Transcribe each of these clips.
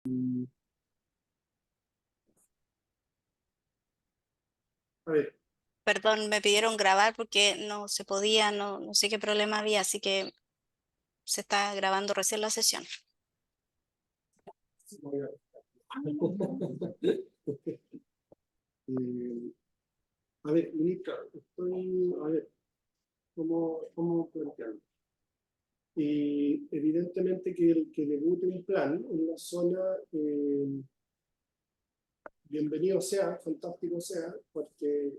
A ver, Perdón, me pidieron grabar porque no se podía, no sé qué problema había, así que se está grabando recién la sesión. voy a- Eh, a ver, ministra, a ver, ¿cómo plantearlo? Evidentemente que el que debute un plan en la zona, bienvenido sea, fantástico sea, porque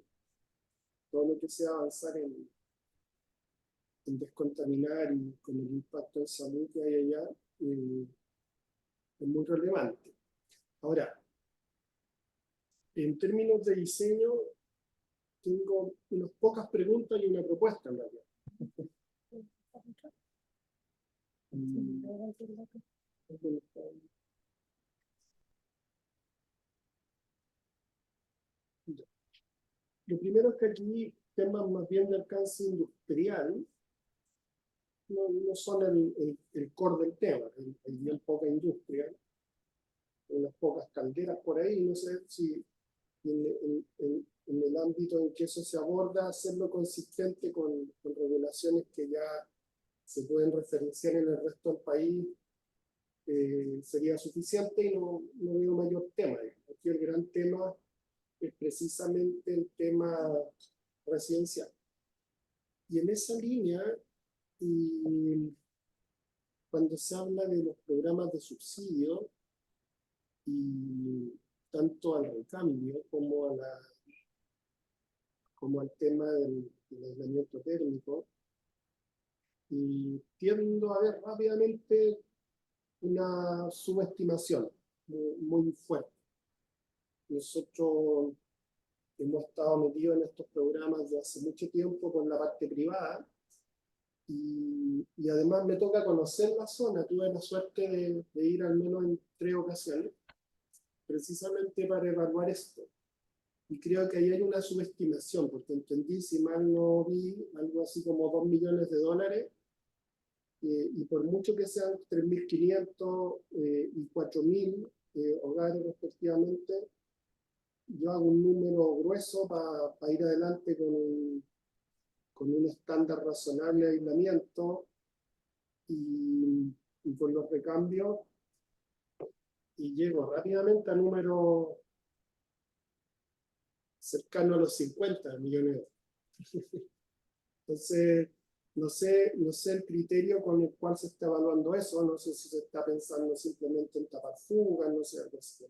todo lo que sea avanzar en descontaminar y con el impacto en salud que hay allá, eh, es muy relevante. Ahora, en términos de diseño, tengo unas pocas preguntas y una propuesta en realidad. Mm, Lo primero es que aquí temas más bien de alcance industrial no son el core del tema, hay bien poca industria, unas pocas calderas por ahí, no sé si en el ámbito en que eso se aborda, hacerlo consistente con regulaciones que ya se pueden referenciar en el resto del país, sería suficiente y no veo mayor tema. Aquí el gran tema es precisamente el tema residencial. Y en esa línea, y cuando se habla de los programas de subsidio, y tanto al recambio como al tema del aislamiento térmico, y tiendo a ver rápidamente una subestimación muy fuerte. Nosotros hemos estado metidos en estos programas de hace mucho tiempo con la parte privada y además me toca conocer la zona. Tuve la suerte de ir al menos en 3 ocasiones precisamente para evaluar esto. Y creo que ahí hay una subestimación, porque entendí, si mal no vi, algo así como 2 millones de dólares, y por mucho que sean 3.500 y 4.000 hogares respectivamente, yo hago un número grueso para ir adelante con un estándar razonable de aislamiento y con los recambios, y llego rápidamente a números cercanos a los 50 millones de dólares. Entonces, no sé el criterio con el cual se está evaluando eso, no sé si se está pensando simplemente en tapar fugas, no sé, algo así,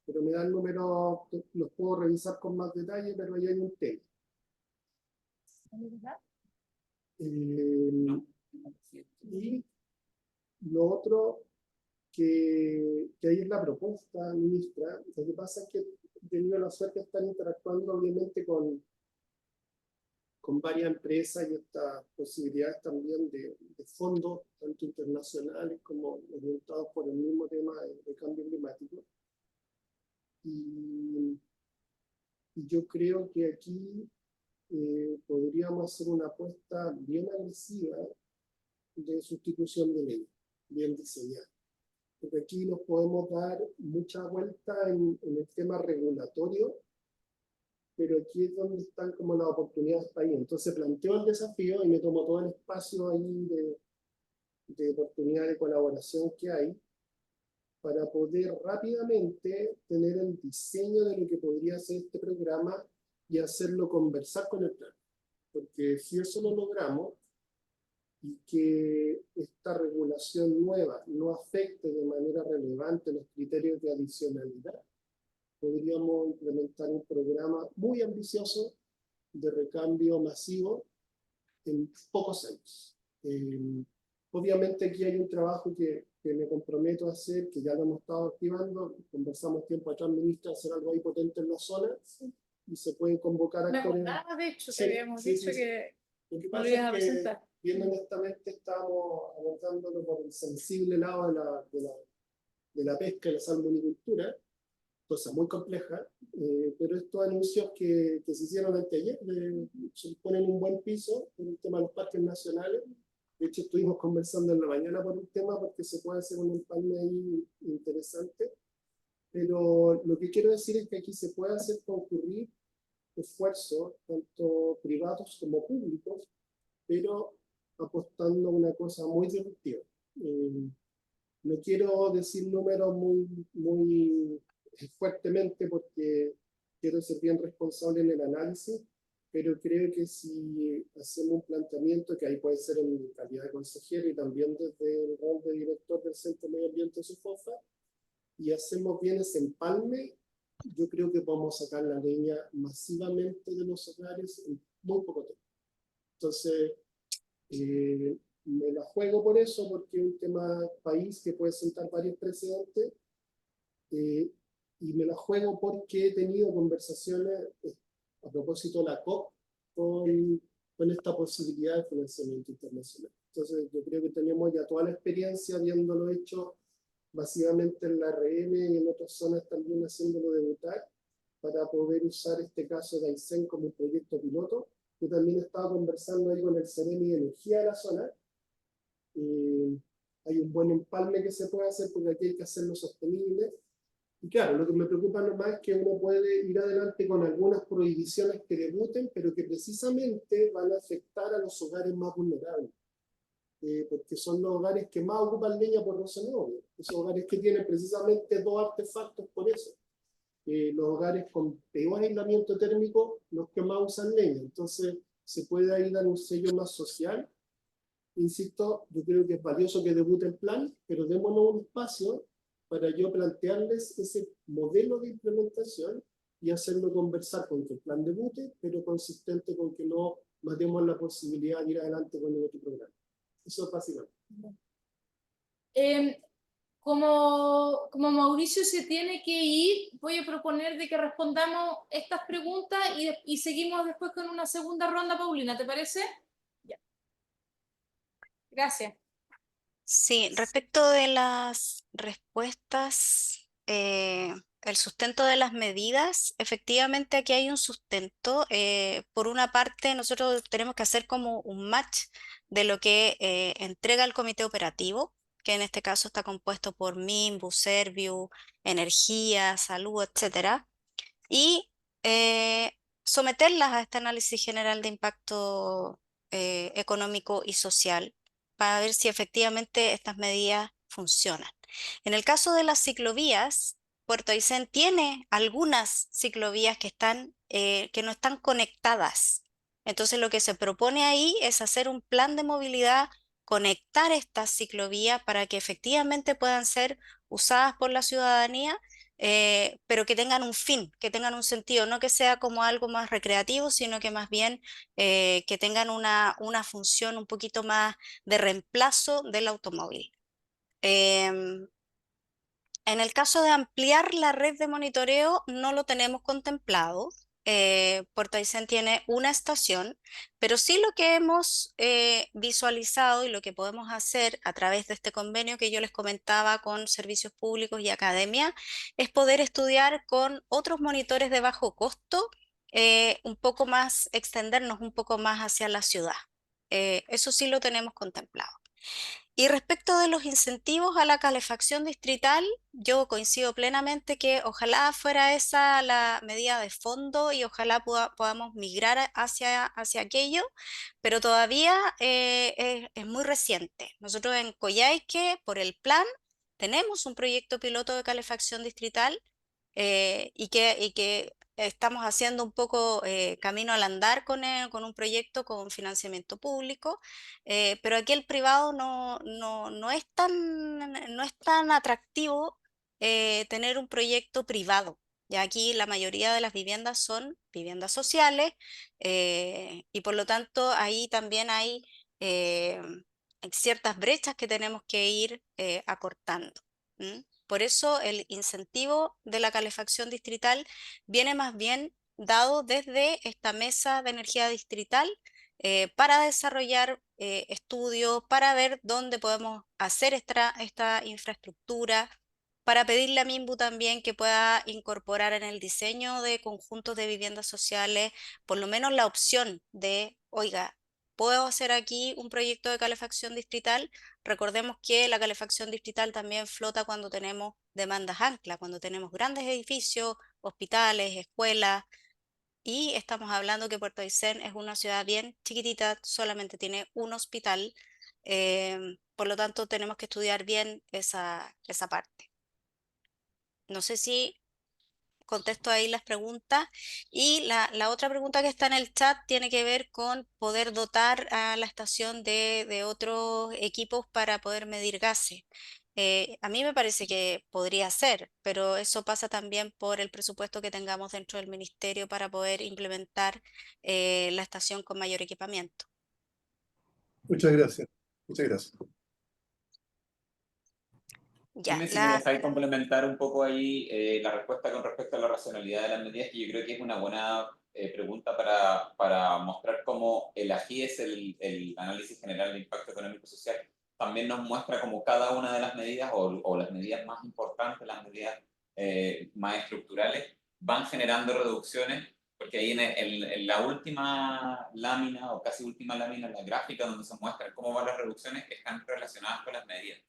pero me da el número, los puedo revisar con más detalle, pero ahí hay un tema. Eh, y lo otro que ahí es la propuesta, ministra, lo que pasa es que he tenido la suerte de estar interactuando obviamente con varias empresas y estas posibilidades también de fondos, tanto internacionales como orientados por el mismo tema de cambio climático. Y, y yo creo que aquí podríamos hacer una apuesta bien agresiva de sustitución de ley, bien diseñada. Porque aquí nos podemos dar mucha vuelta en el tema regulatorio, pero aquí es donde están como las oportunidades para ir. Entonces planteo el desafío y me tomo todo el espacio ahí de oportunidad de colaboración que hay para poder rápidamente tener el diseño de lo que podría ser este programa y hacerlo conversar con el plan. Porque si eso lo logramos y que esta regulación nueva no afecte de manera relevante los criterios de adicionalidad, podríamos implementar un programa muy ambicioso de recambio masivo en pocos años. Obviamente aquí hay un trabajo que me comprometo a hacer, que ya lo hemos estado activando, conversamos tiempo atrás, ministra, hacer algo ahí potente en la zona, y se pueden convocar actores. De hecho, sí, que habíamos sí, dicho sí, sí. que Lo que no lo pasa ibas a es que, presentar. bien honestamente, estamos abordándolo por el sensible lado de la pesca y la salmonicultura, cosa muy compleja, pero estos anuncios que se hicieron anteayer se ponen un buen piso en el tema de los parques nacionales, De hecho, estuvimos conversando en la mañana por un tema porque se puede hacer un empalme ahí interesante. Pero lo que quiero decir es que aquí se puede hacer concurrir esfuerzos, tanto privados como públicos, pero apostando a una cosa muy disruptiva. No quiero decir números muy fuertemente porque quiero ser bien responsable en el análisis, pero creo que si hacemos un planteamiento, que ahí puede ser en calidad de consejero y también desde el rol de director del Centro de Medio Ambiente de SUFOFA, y hacemos bien ese empalme, yo creo que podemos sacar la leña masivamente de los hogares en muy poco tiempo. Entonces, me la juego por eso, porque es un tema país que puede sentar varios precedentes, eh, y me la juego porque he tenido conversaciones a propósito de la COP con esta posibilidad de financiamiento internacional. Entonces, yo creo que tenemos ya toda la experiencia habiéndolo hecho masivamente en la RM y en otras zonas también haciéndolo debutar para poder usar este caso de Aysén como un proyecto piloto. Yo también estaba conversando ahí con el Ceremi de Energía de la zona. Hay un buen empalme que se puede hacer porque aquí hay que hacerlo sostenible. Y claro, lo que me preocupa nomás es que uno puede ir adelante con algunas prohibiciones que debuten, pero que precisamente van a afectar a los hogares más vulnerables. Porque son los hogares que más ocupan leña por razones obvias. Esos hogares que tienen precisamente dos artefactos por eso. Los hogares con peor aislamiento térmico, los que más usan leña. Entonces, se puede ahí dar un sello más social. Insisto, yo creo que es valioso que debute el plan, pero démonos un espacio para yo plantearles ese modelo de implementación y hacerlo conversar con que el plan debute, pero consistente con que no matemos la posibilidad de ir adelante con el otro programa. Eso es básicamente. Eh, como Mauricio se tiene que ir, voy a proponer de que respondamos estas preguntas y seguimos después con una segunda ronda, Paulina, ¿te parece? Ya. Gracias. Sí, respecto de las respuestas, el sustento de las medidas, efectivamente aquí hay un sustento. Por una parte, nosotros tenemos que hacer como un match de lo que entrega el comité operativo, que en este caso está compuesto por MIM, Buserviu, Energía, Salud, etcétera, y someterlas a este análisis general de impacto económico y social para ver si efectivamente estas medidas funcionan. En el caso de las ciclovías, Puerto Aysén tiene algunas ciclovías que no están conectadas. Entonces lo que se propone ahí es hacer un plan de movilidad, conectar estas ciclovías para que efectivamente puedan ser usadas por la ciudadanía, pero que tengan un fin, que tengan un sentido, no que sea como algo más recreativo, sino que más bien que tengan una función un poquito más de reemplazo del automóvil. Em, en el caso de ampliar la red de monitoreo, no lo tenemos contemplado. Puerto Aysén tiene una estación, pero sí lo que hemos visualizado y lo que podemos hacer a través de este convenio que yo les comentaba con servicios públicos y academia es poder estudiar con otros monitores de bajo costo, un poco más, extendernos un poco más hacia la ciudad. Eso sí lo tenemos contemplado. Y respecto de los incentivos a la calefacción distrital, yo coincido plenamente que ojalá fuera esa la medida de fondo y ojalá podamos migrar hacia aquello, pero todavía es muy reciente. Nosotros en Coyhaique, por el plan, tenemos un proyecto piloto de calefacción distrital, y que estamos haciendo un poco camino al andar con un proyecto con financiamiento público. Pero aquí el privado no es tan atractivo tener un proyecto privado. Ya aquí la mayoría de las viviendas son viviendas sociales, y por lo tanto ahí también hay eh, ciertas brechas que tenemos que ir acortando. ¿M? Por eso el incentivo de la calefacción distrital viene más bien dado desde esta mesa de energía distrital, para desarrollar estudios, para ver dónde podemos hacer esta infraestructura, para pedirle a MIMBU también que pueda incorporar en el diseño de conjuntos de viviendas sociales por lo menos la opción de, oiga, puedo hacer aquí un proyecto de calefacción distrital. Recordemos que la calefacción distrital también flota cuando tenemos demandas ancla, cuando tenemos grandes edificios, hospitales, escuelas, y estamos hablando que Puerto Aysén es una ciudad bien chiquitita, solamente tiene un hospital, por lo tanto tenemos que estudiar bien esa parte. No sé si contesto ahí las preguntas. Y la otra pregunta que está en el chat tiene que ver con poder dotar a la estación de otros equipos para poder medir gases. A mí me parece que podría ser, pero eso pasa también por el presupuesto que tengamos dentro del ministerio para poder implementar la estación con mayor equipamiento. Muchas gracias. Muchas gracias. Ya, Dime si me dejáis complementar un poco ahí la respuesta con respecto a la racionalidad de las medidas, que yo creo que es una buena pregunta para mostrar cómo el AGIES, el análisis general de impacto económico y social, también nos muestra cómo cada una de las medidas o las medidas más importantes, las medidas más estructurales, van generando reducciones, porque ahí en la última lámina o casi última lámina, la gráfica donde se muestra cómo van las reducciones, están relacionadas con las medidas.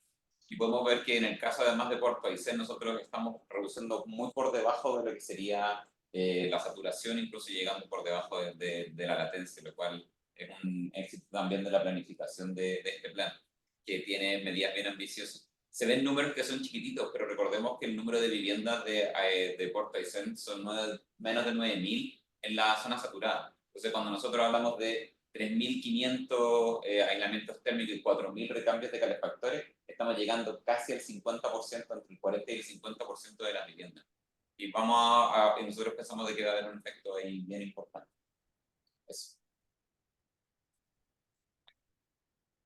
Y podemos ver que en el caso además de Puerto Aysén, nosotros estamos reduciendo muy por debajo de lo que sería la saturación, incluso llegando por debajo de la latencia, lo cual es un éxito también de la planificación de este plan, que tiene medidas bien ambiciosas. Se ven números que son chiquititos, pero recordemos que el número de viviendas de Puerto Aysén son menos de 9.000 en la zona saturada. Entonces, cuando nosotros hablamos de 3.500 aislamientos térmicos y 4.000 recambios de calefactores, estamos llegando casi al 50%, entre el 40 y el 50% de las viviendas. Y y nosotros pensamos de que va a haber un efecto ahí bien importante. Eso.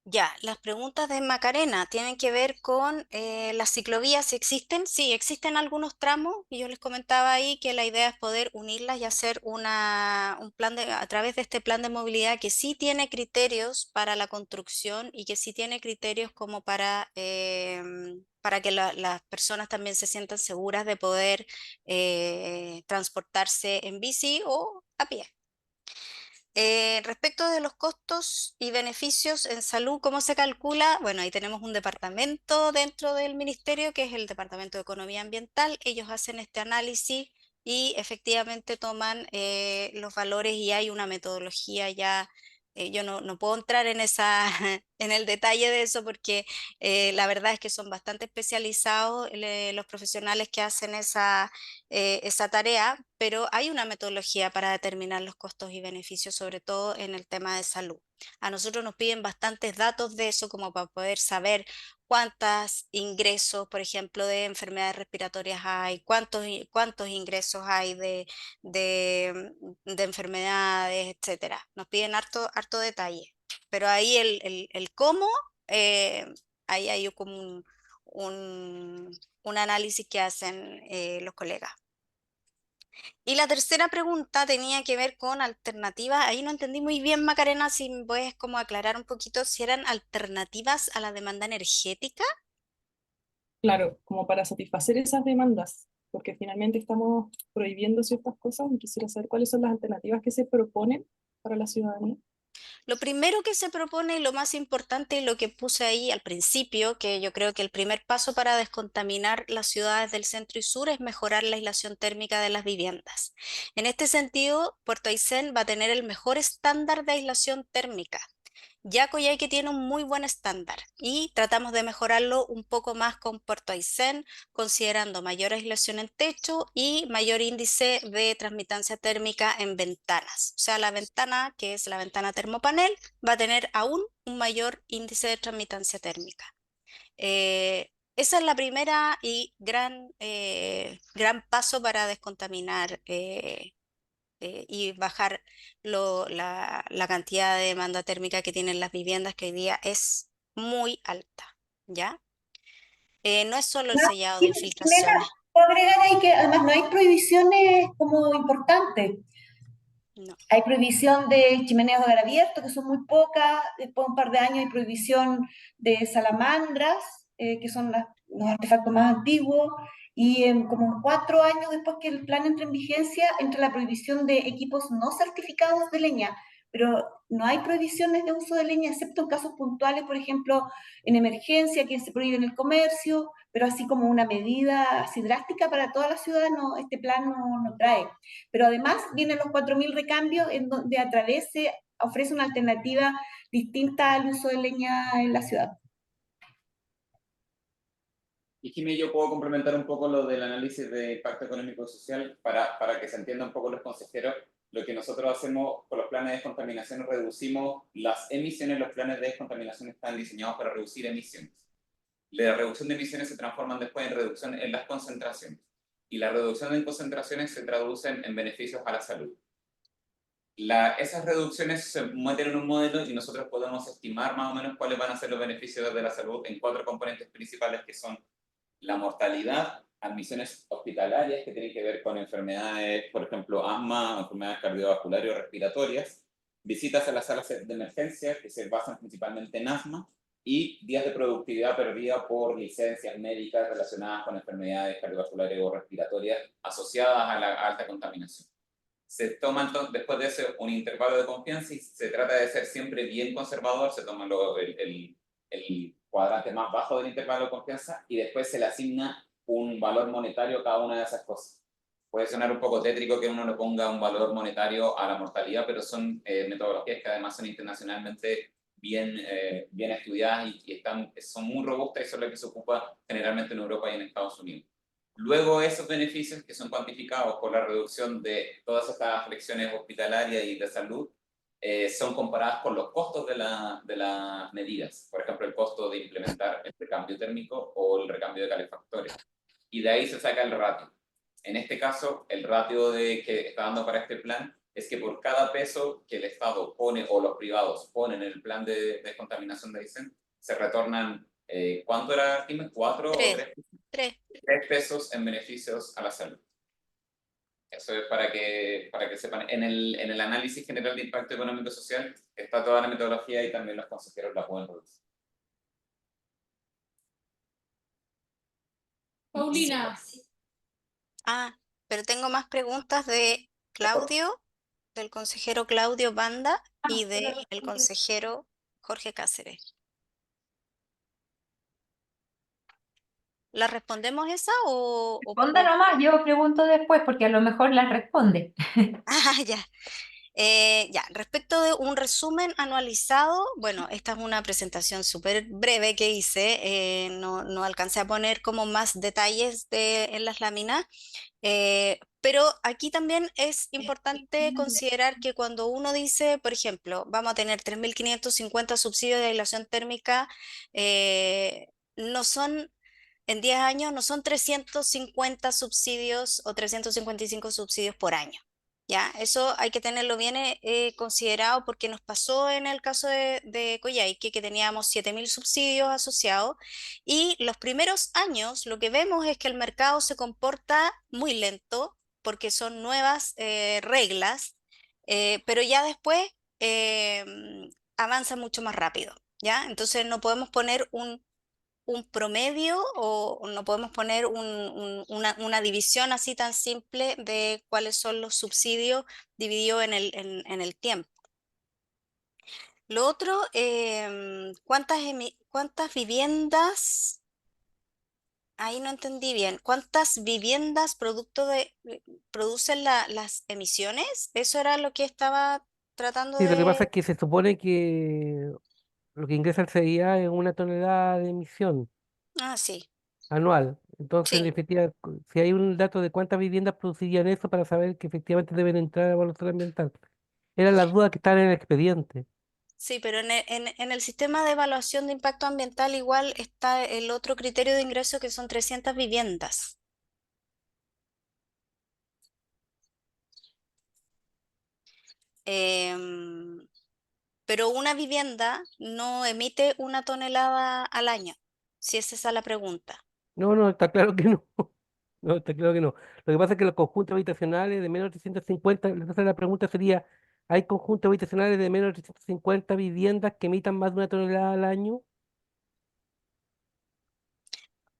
Ya, las preguntas de Macarena tienen que ver con las ciclovías, si existen. Sí, existen algunos tramos y yo les comentaba ahí que la idea es poder unirlas y hacer un plan a través de este plan de movilidad que sí tiene criterios para la construcción y que sí tiene criterios como para que las personas también se sientan seguras de poder transportarse en bici o a pie. Respecto de los costos y beneficios en salud, ¿cómo se calcula? Bueno, ahí tenemos un departamento dentro del ministerio, que es el Departamento de Economía Ambiental. Ellos hacen este análisis y efectivamente toman los valores y hay una metodología ya. Yo no puedo entrar en en el detalle de eso porque la verdad es que son bastante especializados los profesionales que hacen esa tarea, pero hay una metodología para determinar los costos y beneficios, sobre todo en el tema de salud. A nosotros nos piden bastantes datos de eso como para poder saber cuántos ingresos, por ejemplo, de enfermedades respiratorias hay, cuántos ingresos hay de enfermedades, etcétera. Nos piden harto detalle, pero ahí el cómo, eh, ahí hay como un análisis que hacen los colegas. Y la tercera pregunta tenía que ver con alternativas. Ahí no entendí muy bien, Macarena, si me puedes como aclarar un poquito si eran alternativas a la demanda energética. Claro, como para satisfacer esas demandas, porque finalmente estamos prohibiendo ciertas cosas y quisiera saber cuáles son las alternativas que se proponen para la ciudadanía. Lo primero que se propone y lo más importante y lo que puse ahí al principio, que yo creo que el primer paso para descontaminar las ciudades del centro y sur es mejorar la aislación térmica de las viviendas. En este sentido, Puerto Aysén va a tener el mejor estándar de aislación térmica. Ya Coyhaique tiene un muy buen estándar y tratamos de mejorarlo un poco más con Puerto Aysén, considerando mayor aislación en techo y mayor índice de transmitancia térmica en ventanas. O sea, la ventana, que es la ventana termopanel, va a tener aún un mayor índice de transmitancia térmica. Esa es la primera y gran paso para descontaminar y bajar la cantidad de demanda térmica que tienen las viviendas, que hoy día es muy alta, ¿ya? No es solo el No, sellado de Jimena, infiltraciones, puedo agregar ahí que además no hay prohibiciones como importantes. no. Hay prohibición de chimeneas de hogar abierto, que son muy pocas. Después de un par de años hay prohibición de salamandras, que son los artefactos más antiguos. Y como 4 años después que el plan entre en vigencia, entra la prohibición de equipos no certificados de leña. pero no hay prohibiciones de uso de leña, excepto en casos puntuales, por ejemplo, en emergencia, que se prohíbe en el comercio, pero así como una medida así drástica para toda la ciudad, no, este plan no trae. Pero además vienen los 4.000 recambios, en donde a través se ofrece una alternativa distinta al uso de leña en la ciudad. Y Jimmy, yo puedo complementar un poco lo del análisis de impacto económico y social para que se entienda un poco los consejeros. Lo que nosotros hacemos con los planes de descontaminación es reducimos las emisiones. Los planes de descontaminación están diseñados para reducir emisiones. La reducción de emisiones se transforman después en reducción en las concentraciones. Y la reducción en concentraciones se traducen en beneficios a la salud. Esas reducciones se meten en un modelo y nosotros podemos estimar más o menos cuáles van a ser los beneficios de la salud en 4 componentes principales, que son la mortalidad, admisiones hospitalarias que tienen que ver con enfermedades, por ejemplo, asma, enfermedades cardiovasculares o respiratorias, visitas a las salas de emergencia que se basan principalmente en asma, y días de productividad perdida por licencias médicas relacionadas con enfermedades cardiovasculares o respiratorias asociadas a la alta contaminación. Se toma entonces, después de ese, un intervalo de confianza y se trata de ser siempre bien conservador. Se toma el cuadrante más bajo del intervalo de confianza y después se le asigna un valor monetario a cada una de esas cosas. Puede sonar un poco tétrico que uno le ponga un valor monetario a la mortalidad, pero son metodologías que además son internacionalmente bien estudiadas y son muy robustas, y son las que se ocupan generalmente en Europa y en Estados Unidos. Luego esos beneficios, que son cuantificados por la reducción de todas estas afecciones hospitalarias y de salud, son comparadas con los costos de las medidas. Por ejemplo, el costo de implementar el recambio térmico o el recambio de calefactores. Y de ahí se saca el ratio. En este caso, el ratio que está dando para este plan es que por cada peso que el Estado pone o los privados ponen en el plan de descontaminación de Aysén, se retornan, ¿cuánto era, Kim? ¿4 o 3? 3. 3 pesos en beneficios a la salud. Eso es para que sepan. En el análisis general de impacto económico y social está toda la metodología y también los consejeros la pueden reducir. Paulina, Ah, pero tengo más preguntas de Claudio, del consejero Claudio Banda y del consejero Jorge Cáceres. ¿La respondemos esa o Responda nomás, yo pregunto después porque a lo mejor las responde. Ah, ya. Ya, respecto de un resumen anualizado, bueno, esta es una presentación súper breve que hice, no alcancé a poner como más detalles en las láminas, pero aquí también es importante considerar que cuando uno dice, por ejemplo, vamos a tener 3.550 subsidios de aislación térmica, no son, en 10 años, no son 350 subsidios o 355 subsidios por año. ¿Ya? Eso hay que tenerlo bien considerado, porque nos pasó en el caso de Coyhaique, que teníamos 7.000 subsidios asociados, y los primeros años lo que vemos es que el mercado se comporta muy lento porque son nuevas reglas, pero ya después eh, avanza mucho más rápido. ¿Ya? Entonces no podemos poner un promedio o no podemos poner una división así tan simple de cuáles son los subsidios divididos en el tiempo. Lo otro, ¿cuántas viviendas? Ahí no entendí bien. ¿Cuántas viviendas producen las emisiones? Eso era lo que estaba tratando Sí, lo que pasa de... es que se supone que lo que ingresa al CIA es 1 tonelada de emisión Ah, sí, anual. Entonces, en sí. definitiva, si hay un dato de cuántas viviendas producirían eso para saber que efectivamente deben entrar a evaluación ambiental. Eran las dudas que estaban en el expediente. Sí, pero en el sistema de evaluación de impacto ambiental igual está el otro criterio de ingreso, que son 300 viviendas. Em, pero una vivienda no emite 1 tonelada al año, si es esa la pregunta. No, no, está claro que no. No, está claro que no. Lo que pasa es que los conjuntos habitacionales de menos de 350, entonces la pregunta sería, ¿hay conjuntos habitacionales de menos de 350 viviendas que emitan más de 1 tonelada al año?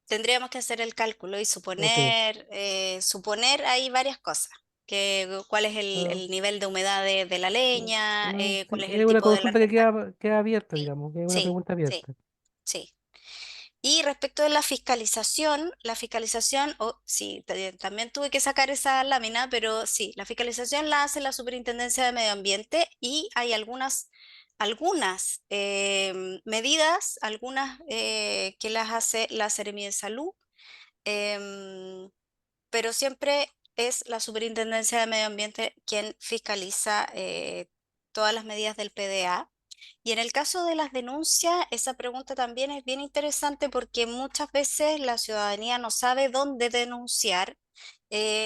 Tendríamos que hacer el cálculo y Ok, suponer ahí varias cosas. cuál es el nivel de humedad de la leña, Sí, cuál es es el una tipo de consulta que larga. queda abierta, Sí, digamos, que es una sí, pregunta sí, abierta. sí. Y respecto de la fiscalización, sí, también tuve que sacar esa lámina, pero sí, la fiscalización la hace la Superintendencia de Medio Ambiente y hay algunas medidas, algunas que las hace la Seremi de Salud, em, pero siempre es la Superintendencia de Medio Ambiente quien fiscaliza todas las medidas del PDA. Y en el caso de las denuncias, esa pregunta también es bien interesante porque muchas veces la ciudadanía no sabe dónde denunciar.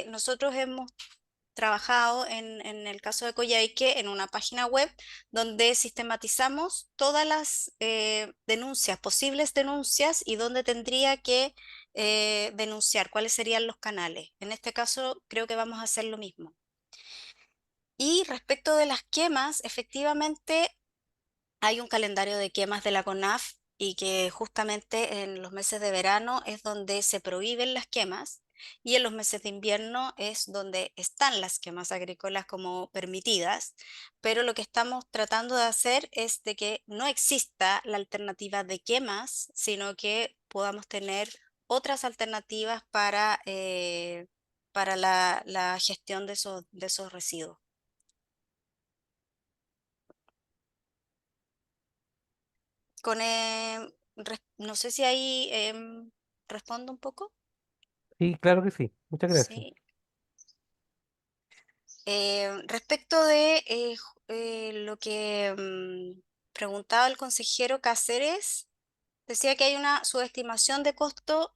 Nosotros hemos trabajado en el caso de Coyhaique en una página web donde sistematizamos todas las denuncias, posibles denuncias y dónde tendría que denunciar, cuáles serían los canales. En este caso creo que vamos a hacer lo mismo. Y respecto de las quemas, efectivamente hay un calendario de quemas de la CONAF y que justamente en los meses de verano es donde se prohíben las quemas y en los meses de invierno es donde están las quemas agrícolas como permitidas, pero lo que estamos tratando de hacer es de que no exista la alternativa de quemas, sino que podamos tener otras alternativas para la gestión de esos residuos. No sé si ahí respondo un poco. Sí, claro que sí. Muchas gracias. Sí. Respecto de lo que preguntaba el consejero Cáceres, decía que hay una subestimación de costo,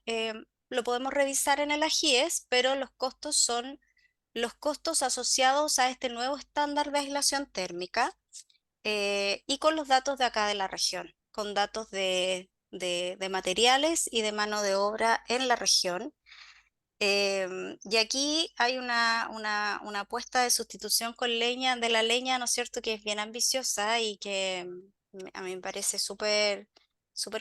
lo podemos revisar en el AGIES, pero los costos son los costos asociados a este nuevo estándar de aislación térmica y con los datos de acá de la región, con datos de materiales y de mano de obra en la región. Y aquí hay una apuesta de sustitución con leña, de la leña, ¿no es cierto?, que es bien ambiciosa y que a mí me parece súper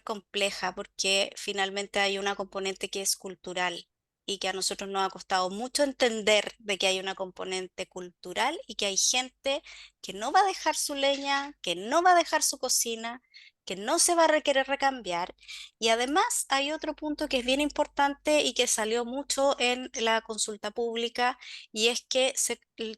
compleja porque finalmente hay una componente que es cultural y que a nosotros nos ha costado mucho entender de que hay una componente cultural y que hay gente que no va a dejar su leña, que no va a dejar su cocina, que no se va a querer recambiar. Y además hay otro punto que es bien importante y que salió mucho en la consulta pública y es que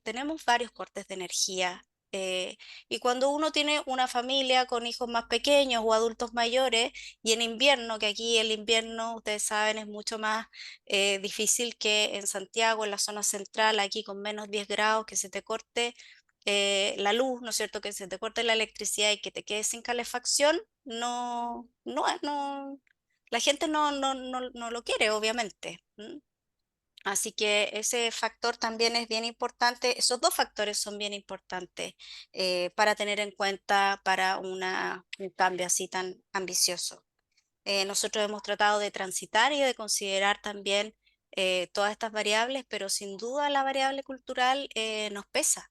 tenemos varios cortes de energía. Y cuando uno tiene una familia con hijos más pequeños o adultos mayores y en invierno, que aquí el invierno, ustedes saben, es mucho más difícil que en Santiago, en la zona central, aquí con menos 10 grados, que se te corte la luz, ¿no es cierto? Que se te corte la electricidad y que te quedes sin calefacción, la gente no lo quiere, obviamente. ¿M? Así que ese factor también es bien importante, esos dos factores son bien importantes para tener en cuenta para un cambio así tan ambicioso. Nosotros hemos tratado de transitar y de considerar también todas estas variables, pero sin duda la variable cultural nos pesa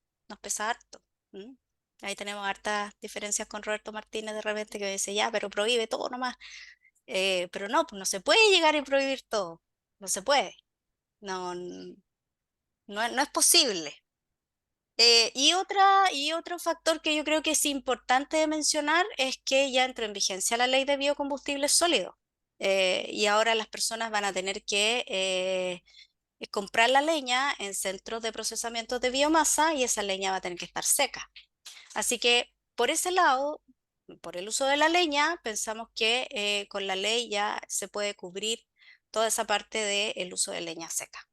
harto. ¿M? Ahí tenemos hartas diferencias con Roberto Martínez de repente que dice, ya, pero prohíbe todo nomás. Pero no, pues no se puede llegar y prohibir todo, no se puede, no es posible. Y otro factor que yo creo que es importante de mencionar es que ya entró en vigencia la ley de biocombustibles sólidos y ahora las personas van a tener que comprar la leña en centros de procesamiento de biomasa y esa leña va a tener que estar seca. Así que por ese lado, por el uso de la leña, pensamos que con la ley ya se puede cubrir toda esa parte del uso de leña seca.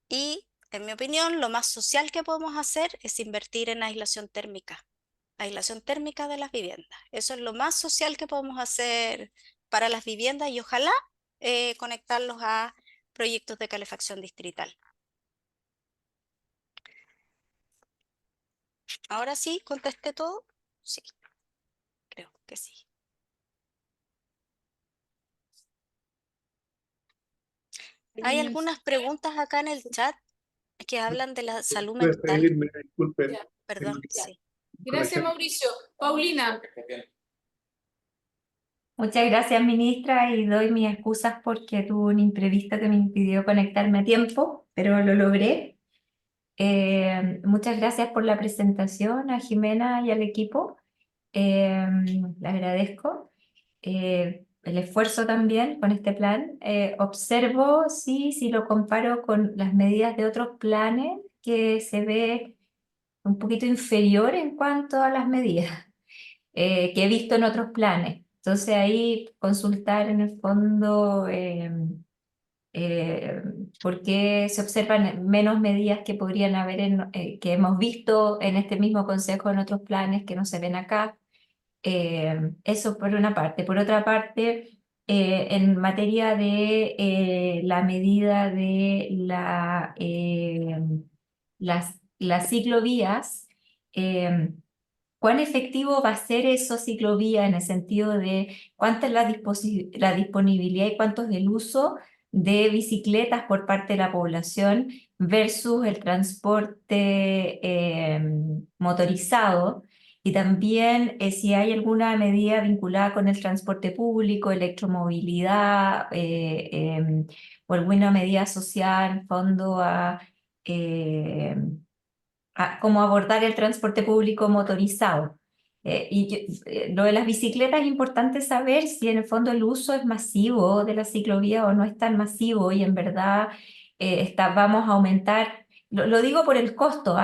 Y, en mi opinión, lo más social que podemos hacer es invertir en aislación térmica de las viviendas. Eso es lo más social que podemos hacer para las viviendas y ojalá conectarlos a proyectos de calefacción distrital. Ahora sí, ¿contesté todo? Sí, creo que sí. Hay algunas preguntas acá en el chat que hablan de la salud Puedes mental. pedirme disculpen. Ya. Perdón, Ya. sí. Gracias, Mauricio. Paulina. Muchas gracias, ministra, y doy mis excusas porque tuve un imprevisto que me impidió conectarme a tiempo, pero lo logré. Muchas gracias por la presentación a Jimena y al equipo. Le agradezco el esfuerzo también con este plan. Observo, sí, si lo comparo con las medidas de otros planes, que se ve un poquito inferior en cuanto a las medidas que he visto en otros planes. Entonces ahí consultar en el fondo eh, por qué se observan menos medidas que podrían haber que hemos visto en este mismo consejo en otros planes que no se ven acá. Eso por una parte. Por otra parte, en materia de la medida de las ciclovías, ¿cuán efectivo va a ser eso ciclovía en el sentido de cuánta es la disponibilidad y cuánto es el uso de bicicletas por parte de la población versus el transporte motorizado? Y también si hay alguna medida vinculada con el transporte público, electromovilidad o alguna medida social en fondo eh, cómo abordar el transporte público motorizado. Lo de las bicicletas es importante saber si en el fondo el uso es masivo de la ciclovía o no es tan masivo y en verdad vamos a aumentar. Lo digo por el costo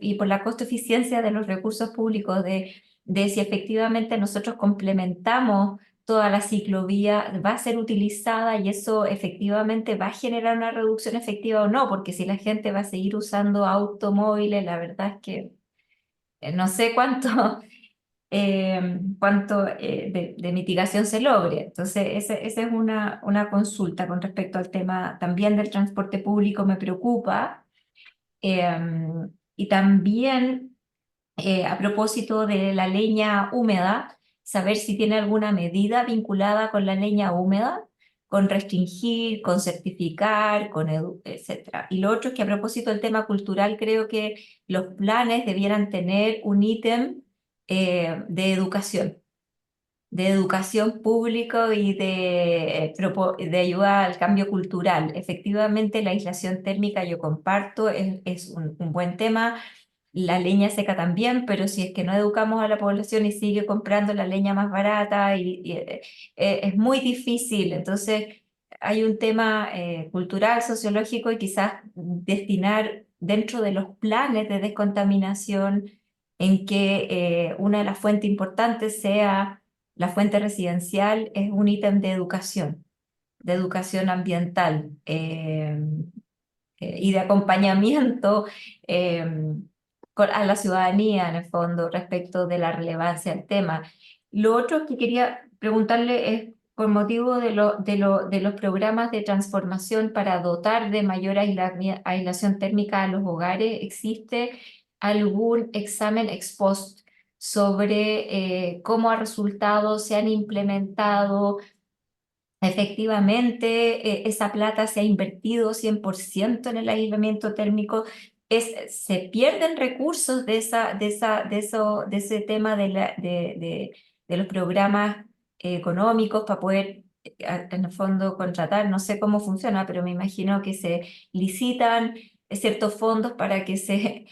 y por la costo eficiencia de los recursos públicos, de si efectivamente nosotros complementamos toda la ciclovía, va a ser utilizada y eso efectivamente va a generar una reducción efectiva o no, porque si la gente va a seguir usando automóviles, la verdad es que no sé cuánto de mitigación se logre. Entonces, esa es una consulta con respecto al tema también del transporte público, me preocupa. Y también a propósito de la leña húmeda, saber si tiene alguna medida vinculada con la leña húmeda, con restringir, con certificar, etcétera. Y lo otro es que a propósito del tema cultural, creo que los planes debieran tener un ítem de educación pública y de ayuda al cambio cultural. Efectivamente, la aislación térmica yo comparto, es un buen tema. La leña seca también, pero si es que no educamos a la población y sigue comprando la leña más barata, es muy difícil. Entonces, hay un tema cultural, sociológico y quizás destinar dentro de los planes de descontaminación en que una de las fuentes importantes sea la fuente residencial, es un ítem de educación ambiental. Y de acompañamiento eh, a la ciudadanía, en el fondo, respecto de la relevancia del tema. Lo otro que quería preguntarle es, por motivo de los programas de transformación para dotar de mayor aislación térmica a los hogares, ¿existe algún examen ex post sobre cómo ha resultado, se han implementado? Efectivamente, esa plata se ha invertido 100% en el aislamiento térmico. Se pierden recursos de ese tema de los programas económicos para poder, en el fondo, contratar. No sé cómo funciona, pero me imagino que se licitan ciertos fondos para que se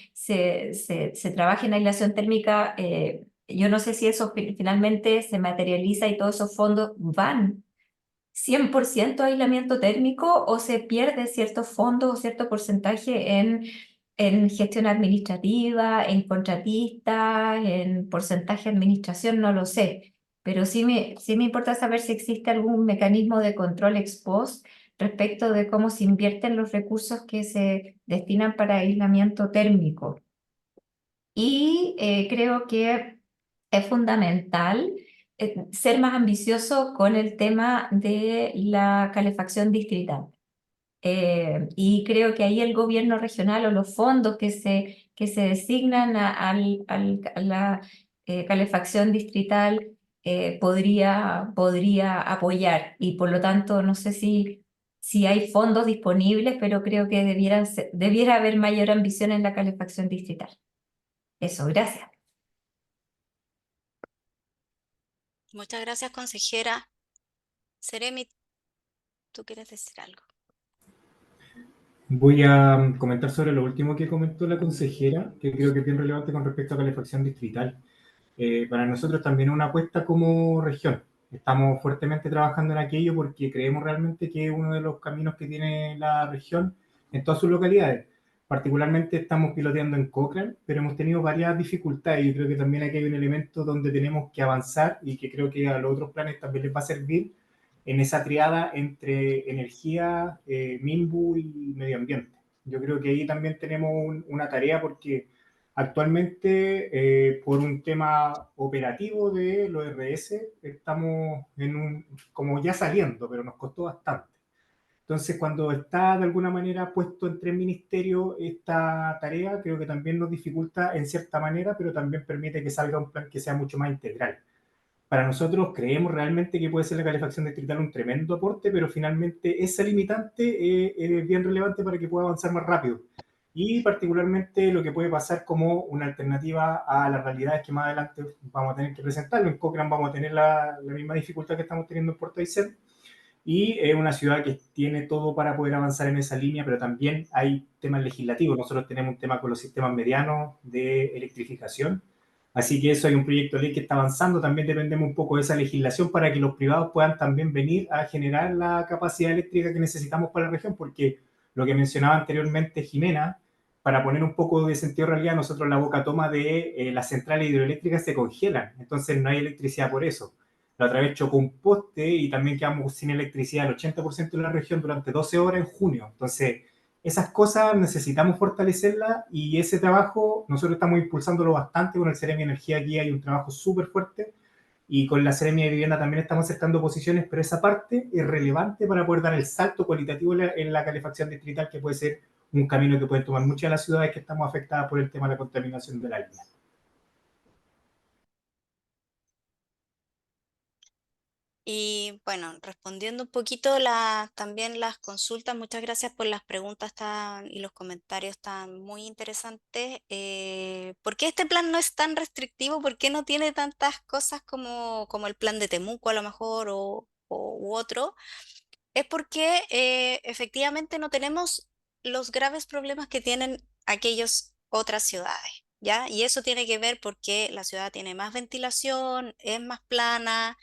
trabaje en aislación térmica. Yo no sé si eso finalmente se materializa y todos esos fondos van 100% aislamiento térmico o se pierde ciertos fondos o cierto porcentaje en gestión administrativa, en contratistas, en porcentaje de administración, no lo sé. Pero sí me importa saber si existe algún mecanismo de control ex post respecto de cómo se invierten los recursos que se destinan para aislamiento térmico. Y creo que es fundamental ser más ambicioso con el tema de la calefacción distrital. Y creo que ahí el gobierno regional o los fondos que se designan a la calefacción distrital podría apoyar. Y por lo tanto, no sé si hay fondos disponibles, pero creo que debiera haber mayor ambición en la calefacción distrital. Eso, gracias. Muchas gracias, consejera. Seremi, ¿tú quieres decir algo? Voy a comentar sobre lo último que comentó la consejera, que creo que es bien relevante con respecto a calefacción distrital. Para nosotros también es una apuesta como región. Estamos fuertemente trabajando en aquello porque creemos realmente que es uno de los caminos que tiene la región en todas sus localidades. Particularmente estamos piloteando en Cochrane, pero hemos tenido varias dificultades. Yo creo que también aquí hay un elemento donde tenemos que avanzar y que creo que a los otros planes también les va a servir en esa triada entre energía, MIMBU y medio ambiente. Yo creo que ahí también tenemos una tarea porque actualmente, por un tema operativo de los RS, estamos como ya saliendo, pero nos costó bastante. Entonces, cuando está de alguna manera puesto en 3 ministerios esta tarea, creo que también nos dificulta en cierta manera, pero también permite que salga un plan que sea mucho más integral. Para nosotros creemos realmente que puede ser la calefacción distrital un tremendo aporte, pero finalmente esa limitante es bien relevante para que pueda avanzar más rápido. Y particularmente lo que puede pasar como una alternativa a las realidades que más adelante vamos a tener que presentarlo. En Cochrane vamos a tener la misma dificultad que estamos teniendo en Puerto Aysén. Y es una ciudad que tiene todo para poder avanzar en esa línea, pero también hay temas legislativos. Nosotros tenemos un tema con los sistemas medianos de electrificación. Así que eso hay un proyecto de ley que está avanzando. También dependemos un poco de esa legislación para que los privados puedan también venir a generar la capacidad eléctrica que necesitamos para la región, porque lo que mencionaba anteriormente Jimena, para poner un poco de sentido de realidad, nosotros la boca toma de las centrales hidroeléctricas se congelan, entonces no hay electricidad por eso. La otra vez chocó un poste y también quedamos sin electricidad el 80% de la región durante 12 horas en junio. Entonces, esas cosas necesitamos fortalecerlas y ese trabajo nosotros estamos impulsándolo bastante con el Seremi de Energía. Aquí hay un trabajo súper fuerte y con la Seremi de Vivienda también estamos acercando posiciones, pero esa parte es relevante para poder dar el salto cualitativo en la calefacción distrital, que puede ser un camino que pueden tomar muchas de las ciudades que estamos afectadas por el tema de la contaminación del aire. Y bueno, respondiendo un poquito también las consultas, muchas gracias por las preguntas y los comentarios tan muy interesantes. ¿Por qué este plan no es tan restrictivo? ¿Por qué no tiene tantas cosas como el plan de Temuco a lo mejor u otro? Es porque efectivamente no tenemos los graves problemas que tienen aquellas otras ciudades, ¿ya? Y eso tiene que ver porque la ciudad tiene más ventilación, es más plana,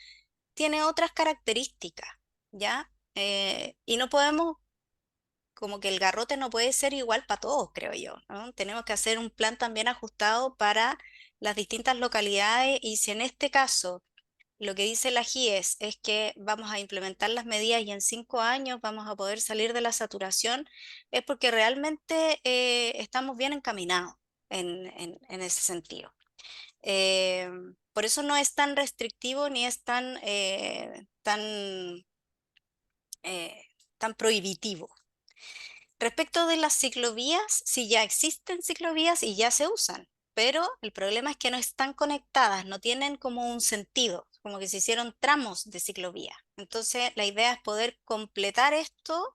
tiene otras características, ¿ya? Y no podemos, como que el garrote no puede ser igual para todos, creo yo, ¿no? Tenemos que hacer un plan también ajustado para las distintas localidades y si en este caso lo que dice la GIES es que vamos a implementar las medidas y en 5 años vamos a poder salir de la saturación, es porque realmente estamos bien encaminados en ese sentido. Por eso no es tan restrictivo ni es tan prohibitivo. Respecto de las ciclovías, sí ya existen ciclovías y ya se usan, pero el problema es que no están conectadas, no tienen como un sentido, como que se hicieron tramos de ciclovía. Entonces, la idea es poder completar esto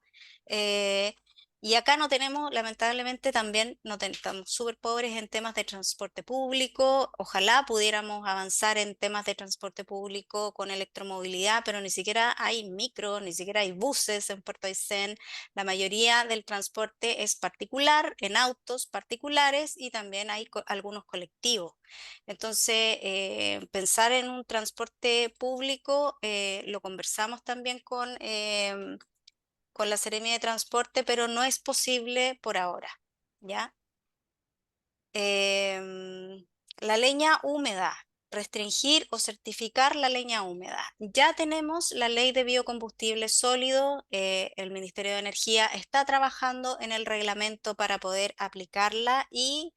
y acá no tenemos, lamentablemente también estamos súper pobres en temas de transporte público. Ojalá pudiéramos avanzar en temas de transporte público con electromovilidad, pero ni siquiera hay micro, ni siquiera hay buses en Puerto Aysén. La mayoría del transporte es particular, en autos particulares y también hay algunos colectivos. Entonces, pensar en un transporte público lo conversamos también con la Seremia de Transporte, pero no es posible por ahora, ¿ya? La leña húmeda, restringir o certificar la leña húmeda. Ya tenemos la ley de biocombustible sólido, el Ministerio de Energía está trabajando en el reglamento para poder aplicarla y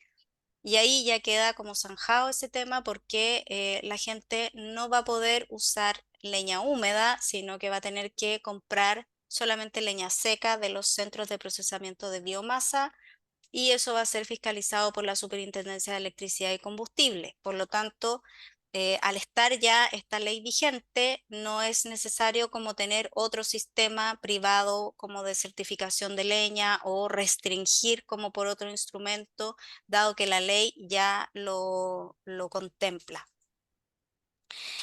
ahí ya queda como zanjado ese tema porque la gente no va a poder usar leña húmeda, sino que va a tener que comprar solamente leña seca de los centros de procesamiento de biomasa y eso va a ser fiscalizado por la Superintendencia de Electricidad y Combustible. Por lo tanto, al estar ya esta ley vigente, no es necesario como tener otro sistema privado como de certificación de leña o restringir como por otro instrumento, dado que la ley ya lo contempla.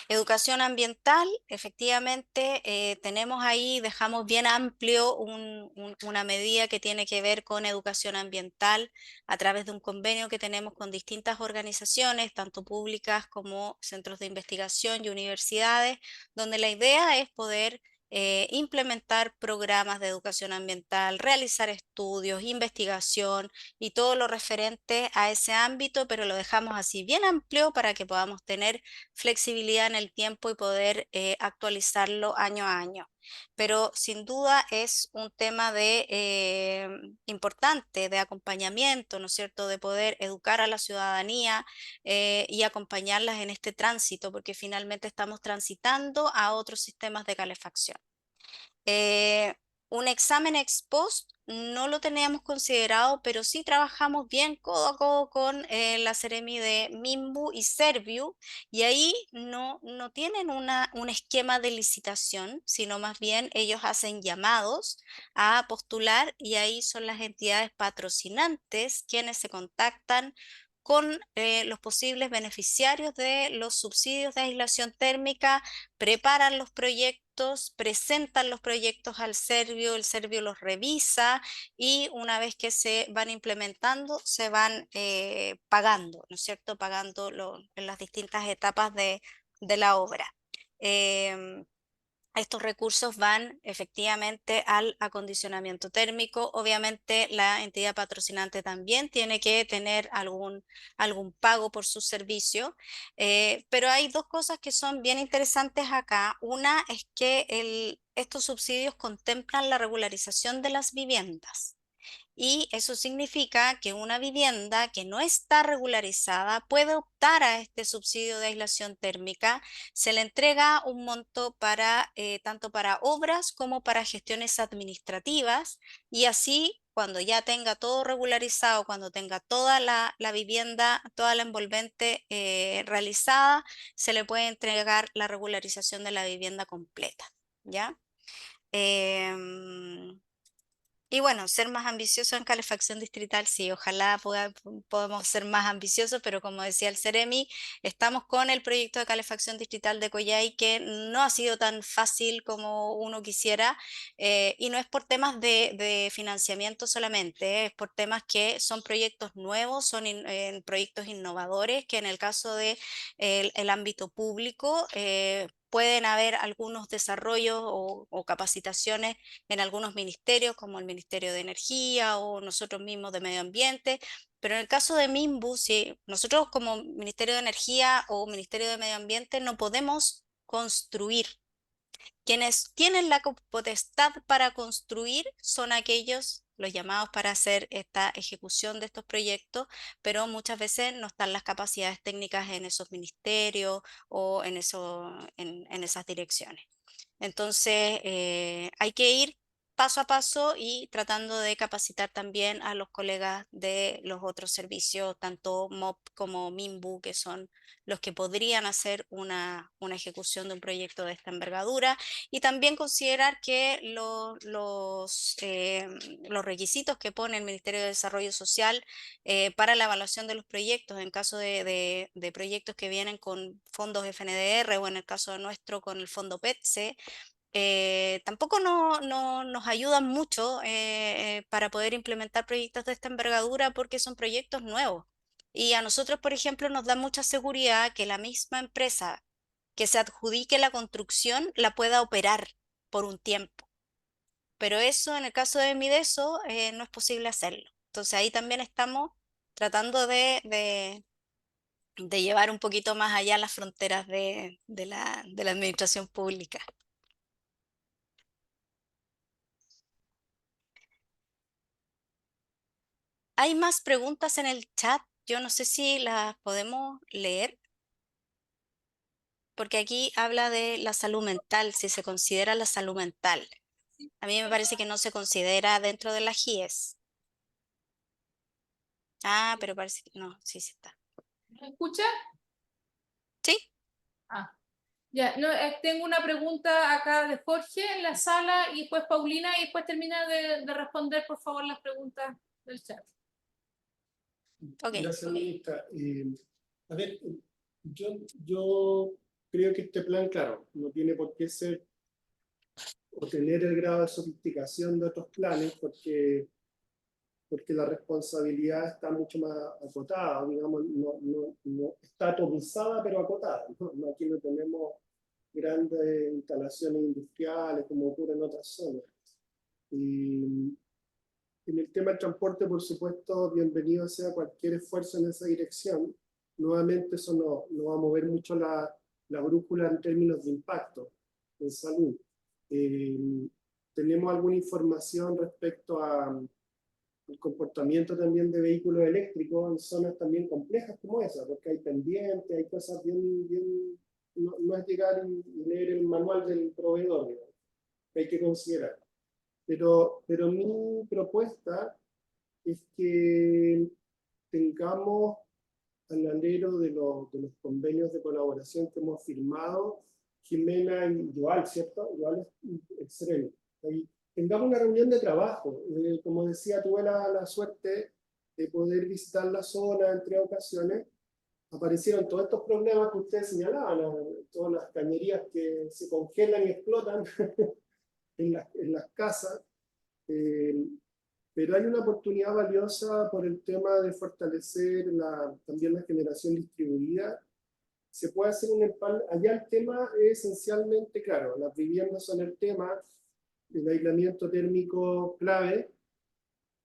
Educación ambiental, efectivamente, tenemos ahí, dejamos bien amplio una medida que tiene que ver con educación ambiental a través de un convenio que tenemos con distintas organizaciones, tanto públicas como centros de investigación y universidades, donde la idea es poder implementar programas de educación ambiental, realizar estudios, investigación y todo lo referente a ese ámbito, pero lo dejamos así bien amplio para que podamos tener flexibilidad en el tiempo y poder actualizarlo año a año. Pero sin duda es un tema importante de acompañamiento, ¿no es cierto?, de poder educar a la ciudadanía y acompañarlas en este tránsito, porque finalmente estamos transitando a otros sistemas de calefacción. Un examen ex post no lo teníamos considerado, pero sí trabajamos bien codo a codo con la Seremi de Minbu y Serviu, y ahí no tienen un esquema de licitación, sino más bien ellos hacen llamados a postular y ahí son las entidades patrocinantes quienes se contactan con los posibles beneficiarios de los subsidios de aislación térmica, preparan los proyectos, presentan los proyectos al Serviu, el Serviu los revisa y una vez que se van implementando, se van pagando, ¿no es cierto? Pagando en las distintas etapas de la obra. Estos recursos van efectivamente al acondicionamiento térmico. Obviamente la entidad patrocinante también tiene que tener algún pago por su servicio, pero hay dos cosas que son bien interesantes acá. Una es que estos subsidios contemplan la regularización de las viviendas. Y eso significa que una vivienda que no está regularizada puede optar a este subsidio de aislación térmica. Se le entrega un monto tanto para obras como para gestiones administrativas y así cuando ya tenga todo regularizado, cuando tenga toda la vivienda, toda la envolvente realizada, se le puede entregar la regularización de la vivienda completa, ¿ya? Y bueno, ser más ambicioso en calefacción distrital, sí, ojalá podamos ser más ambiciosos, pero como decía el Seremi, estamos con el proyecto de calefacción distrital de Coyhai, que no ha sido tan fácil como uno quisiera, y no es por temas de financiamiento solamente, es por temas que son proyectos nuevos, son proyectos innovadores, que en el caso de el ámbito público pueden haber algunos desarrollos o capacitaciones en algunos ministerios, como el Ministerio de Energía o nosotros mismos de Medio Ambiente, pero en el caso de Minbu, si nosotros como Ministerio de Energía o Ministerio de Medio Ambiente no podemos construir. Quienes tienen la potestad para construir son aquellos, los llamados para hacer esta ejecución de estos proyectos, pero muchas veces no están las capacidades técnicas en esos ministerios o en esas direcciones. Entonces, hay que ir paso a paso y tratando de capacitar también a los colegas de los otros servicios, tanto MOP como Minbu, que son los que podrían hacer una ejecución de un proyecto de esta envergadura, y también considerar que los requisitos que pone el Ministerio de Desarrollo Social para la evaluación de los proyectos, en caso de proyectos que vienen con fondos FNDR o en el caso nuestro con el fondo PETSE, tampoco nos ayudan mucho para poder implementar proyectos de esta envergadura porque son proyectos nuevos. Y a nosotros, por ejemplo, nos da mucha seguridad que la misma empresa que se adjudique la construcción la pueda operar por un tiempo. Pero eso, en el caso de Mideso, no es posible hacerlo. Entonces ahí también estamos tratando de llevar un poquito más allá las fronteras de la administración pública. Hay más preguntas en el chat. Yo no sé si las podemos leer, porque aquí habla de la salud mental, si se considera la salud mental. A mí me parece que no se considera dentro de la GIES. Ah, pero parece que no, sí está. ¿Me escucha? Sí. Ah, ya, no, tengo una pregunta acá de Jorge en la sala y después Paulina y después termina de responder por favor las preguntas del chat. Okay. Gracias, ministra. A ver, yo creo que este plan, claro, no tiene por qué ser o tener el grado de sofisticación de otros planes, porque la responsabilidad está mucho más acotada, digamos, no está atomizada, pero acotada. Aquí no tenemos grandes instalaciones industriales como ocurre en otras zonas. Y en el tema del transporte, por supuesto, bienvenido sea cualquier esfuerzo en esa dirección. Nuevamente, eso no va a mover mucho la brújula en términos de impacto en salud. Tenemos alguna información respecto al comportamiento también de vehículos eléctricos en zonas también complejas como esa, porque hay pendientes, hay cosas bien no es llegar y leer el manual del proveedor, digamos, que hay que considerar. Pero mi propuesta es que tengamos al alero de los convenios de colaboración que hemos firmado, Jimena y Joal, ¿cierto? Joal es excelente. Ahí tengamos una reunión de trabajo. Como decía, tuve la suerte de poder visitar la zona en 3 ocasiones. Aparecieron todos estos problemas que ustedes señalaban, todas las cañerías que se congelan y explotan en las casas. Pero hay una oportunidad valiosa por el tema de fortalecer también la generación distribuida. Se puede hacer allá el tema es esencialmente, claro, las viviendas son el tema, el aislamiento térmico clave,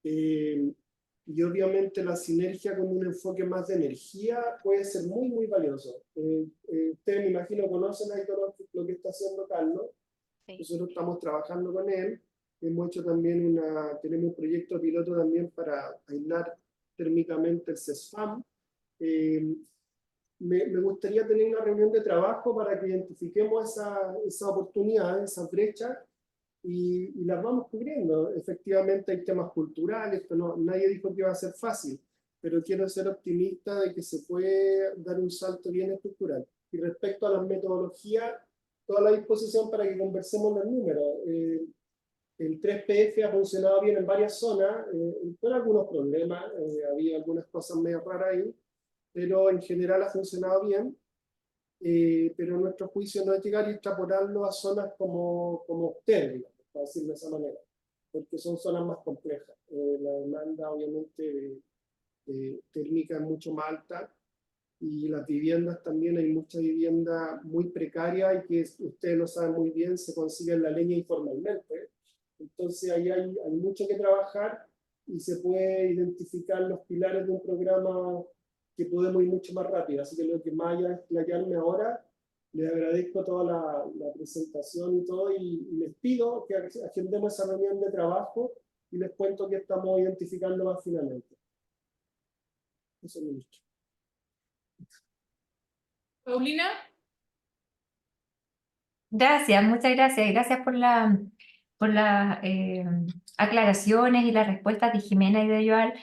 y obviamente la sinergia con un enfoque más de energía puede ser muy valioso. Ustedes me imagino conocen ahí lo que está haciendo Carlos. Sí. Nosotros estamos trabajando con él. Hemos hecho también tenemos un proyecto piloto también para aislar térmicamente el CESFAM. Me gustaría tener una reunión de trabajo para que identifiquemos esa oportunidad, esa brecha, y las vamos cubriendo. Efectivamente hay temas culturales, pero nadie dijo que iba a ser fácil, pero quiero ser optimista de que se puede dar un salto bien estructural. Y respecto a las metodologías, toda la disposición para que conversemos los números. El 3PF ha funcionado bien en varias zonas, con algunos problemas, había algunas cosas medio raras ahí, pero en general ha funcionado bien. Pero nuestro juicio no es llegar y extrapolarlo a zonas como ustedes, digamos, para decirlo de esa manera, porque son zonas más complejas. La demanda, obviamente, térmica es mucho más alta, y las viviendas también, hay mucha vivienda muy precaria y que ustedes lo saben muy bien, se consigue la leña informalmente. Entonces ahí hay mucho que trabajar y se puede identificar los pilares de un programa que podemos ir mucho más rápido. Así que lo que más haya explayarme ahora, les agradezco toda la presentación y todo, y les pido que agendemos esa reunión de trabajo y les cuento que estamos identificando más finalmente. Eso es lo mucho. Paulina. Gracias, muchas gracias. Gracias por las aclaraciones y las respuestas de Jimena y de Joal.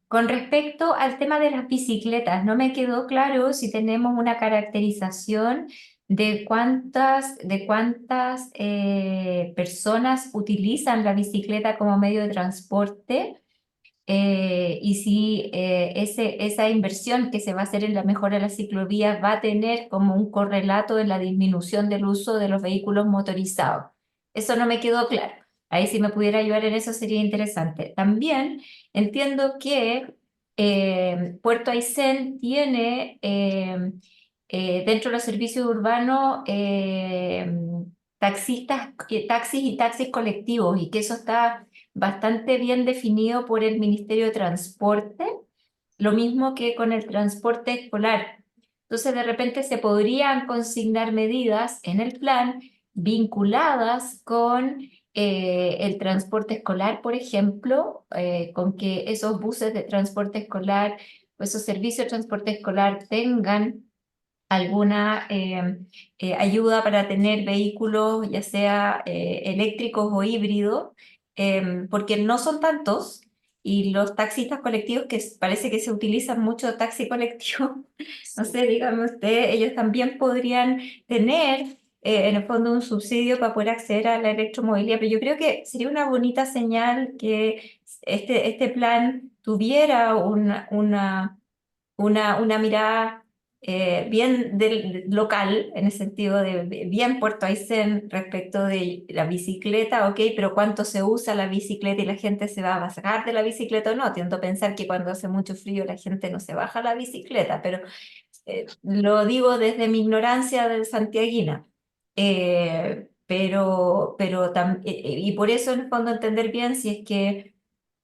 Con respecto al tema de las bicicletas, no me quedó claro si tenemos una caracterización de cuántas personas utilizan la bicicleta como medio de transporte. Y si esa inversión que se va a hacer en la mejora de las ciclovías va a tener como un correlato en la disminución del uso de los vehículos motorizados. Eso no me quedó claro. Ahí si me pudiera ayudar en eso sería interesante. También entiendo que Puerto Aysén tiene dentro de los servicios urbanos taxis y taxis colectivos, y que eso está bastante bien definido por el Ministerio de Transporte, lo mismo que con el transporte escolar. Entonces, de repente se podrían consignar medidas en el plan vinculadas con el transporte escolar, por ejemplo, con que esos buses de transporte escolar o esos servicios de transporte escolar tengan alguna ayuda para tener vehículos, ya sea eléctricos o híbridos, porque no son tantos, y los taxistas colectivos, que parece que se utilizan mucho taxi colectivo, no sé, dígame usted, ellos también podrían tener en el fondo un subsidio para poder acceder a la electromovilidad, pero yo creo que sería una bonita señal que este plan tuviera una mirada bien local, en el sentido de bien Puerto Aysén respecto de la bicicleta, ok, pero cuánto se usa la bicicleta y la gente se va a bajar de la bicicleta o no. Tiendo a pensar que cuando hace mucho frío la gente no se baja la bicicleta, pero lo digo desde mi ignorancia de santiaguina. Y por eso en el fondo entender bien si es que,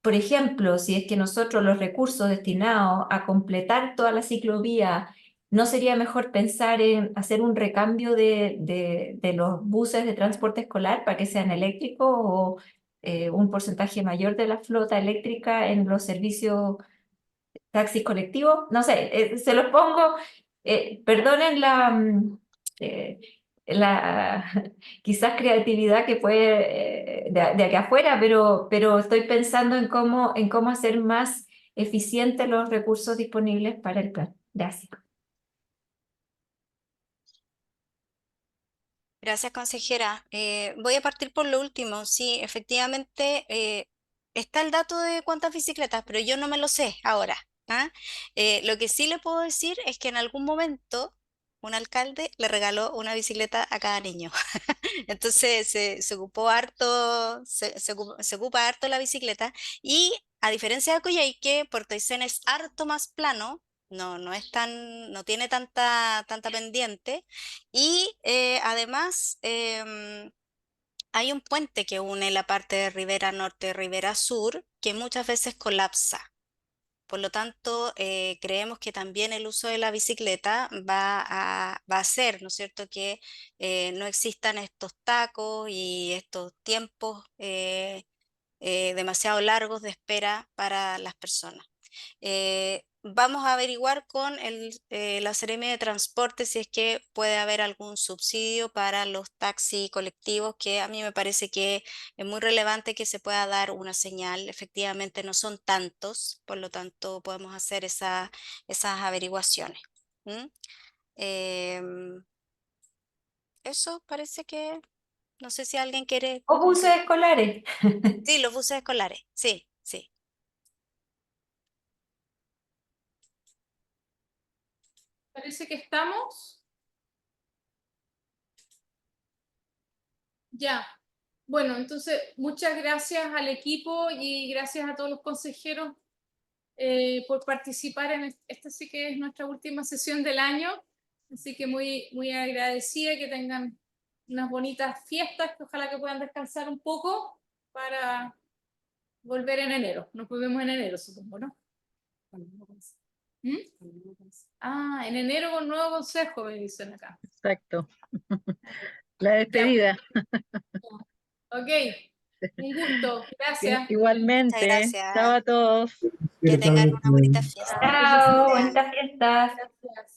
por ejemplo, si es que nosotros los recursos destinados a completar toda la ciclovía, ¿no sería mejor pensar en hacer un recambio de los buses de transporte escolar para que sean eléctricos o un porcentaje mayor de la flota eléctrica en los servicios taxis colectivos? No sé, se los pongo, perdonen eh, la quizás creatividad que puede de aquí afuera, pero estoy pensando en cómo hacer más eficientes los recursos disponibles para el plan. Gracias. Gracias, consejera. Voy a partir por lo último. Sí, efectivamente, está el dato de cuántas bicicletas, pero yo no me lo sé ahora. ¿Ah? Lo que sí le puedo decir es que en algún momento un alcalde le regaló una bicicleta a cada niño. Entonces se ocupó harto, se ocupa harto la bicicleta y a diferencia de Coyhaique, Puerto Aysén es harto más plano, no es no tiene tanta pendiente y además hay un puente que une la parte de Ribera Norte y Ribera Sur que muchas veces colapsa. Por lo tanto, creemos que también el uso de la bicicleta va a hacer, ¿no es cierto?, que no existan estos tacos y estos tiempos demasiado largos de espera para las personas. Vamos a averiguar con la Seremi de Transporte si es que puede haber algún subsidio para los taxis colectivos, que a mí me parece que es muy relevante que se pueda dar una señal. Efectivamente no son tantos, por lo tanto podemos hacer esas averiguaciones. ¿Mm? Eso parece que, no sé si alguien quiere. O buses escolares. Sí, los buses escolares, sí, sí. Parece que estamos. Ya. Bueno, entonces, muchas gracias al equipo y gracias a todos los consejeros por participar en esta sí que es nuestra última sesión del año. Así que muy agradecida, que tengan unas bonitas fiestas, que ojalá que puedan descansar un poco para volver en enero. Nos vemos en enero, supongo, ¿no? ¿Mm? Ah, en enero con nuevo consejo, me dicen acá. Exacto. La despedida. Ok, un gusto, gracias. Muchas Igualmente. gracias. Chao a todos. Que tengan una bonita fiesta. Chao, buenas fiestas. Gracias.